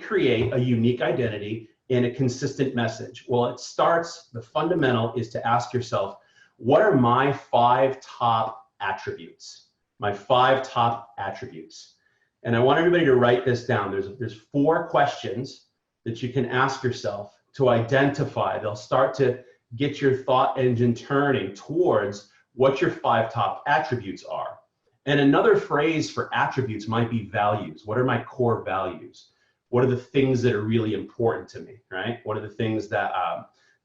create a unique identity and a consistent message? Well, it starts, the fundamental is to ask yourself, what are my 5 top attributes? My 5 top attributes. And I want everybody to write this down. There's 4 questions that you can ask yourself to identify. They'll start to get your thought engine turning towards what your 5 top attributes are. And another phrase for attributes might be values. What are my core values? What are the things that are really important to me, right? What are the things that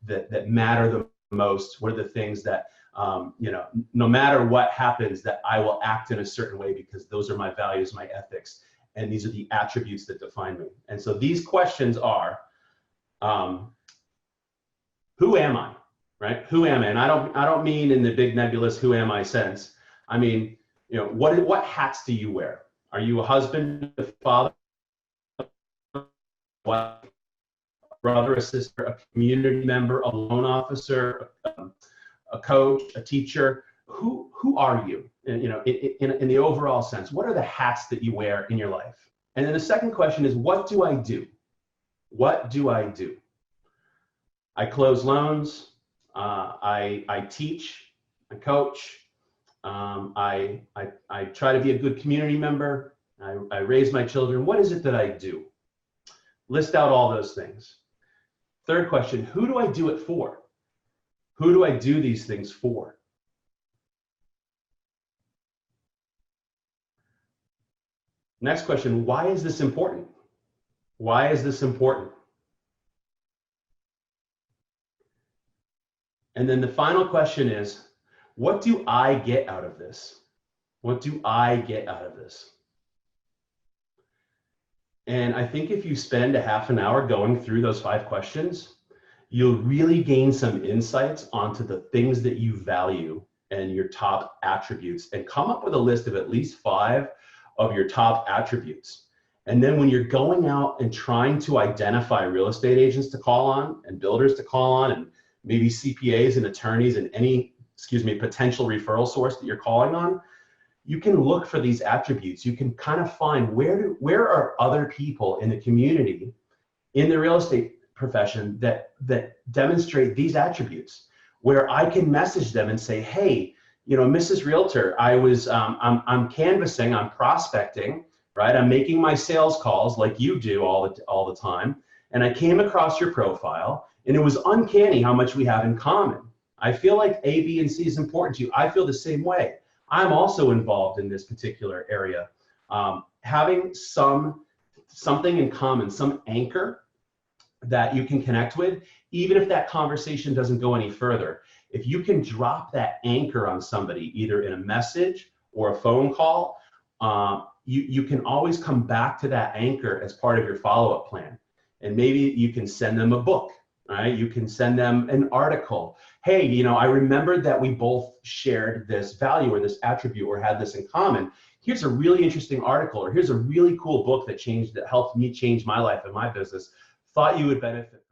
that matter the most? What are the things that you know, no matter what happens, that I will act in a certain way because those are my values, my ethics, and these are the attributes that define me. And so these questions are, who am I, right? Who am I? And I don't mean in the big nebulous who am I sense. I mean, you know, what hats do you wear? Are you a husband, a father, a brother, a sister, a community member, a loan officer, a coach, a teacher? Who are you? And, you know, in the overall sense, what are the hats that you wear in your life? And then the second question is, what do I do? What do I do? I close loans. I teach. I coach. I try to be a good community member. I raise my children. What is it that I do? List out all those things. Third question, who do I do it for? Who do I do these things for? Next question, why is this important? Why is this important? And then the final question is, what do I get out of this? What do I get out of this? And I think if you spend a half an hour going through those 5 questions, you'll really gain some insights onto the things that you value and your top attributes, and come up with a list of at least 5 of your top attributes. And then when you're going out and trying to identify real estate agents to call on and builders to call on, and maybe CPAs and attorneys and any, potential referral source that you're calling on, you can look for these attributes. You can kind of find where are other people in the community, in the real estate profession that demonstrate these attributes, where I can message them and say, hey, you know, Mrs. Realtor, I'm canvassing, I'm prospecting, right? I'm making my sales calls like you do all the time, and I came across your profile, and it was uncanny how much we have in common. I feel like A, B, and C is important to you. I feel the same way. I'm also involved in this particular area. Having something in common, some anchor that you can connect with, even if that conversation doesn't go any further. If you can drop that anchor on somebody, either in a message or a phone call, you can always come back to that anchor as part of your follow-up plan. And maybe you can send them a book, right? You can send them an article. Hey, you know, I remembered that we both shared this value or this attribute or had this in common. Here's a really interesting article, or here's a really cool book that helped me change my life and my business. Thought you would benefit.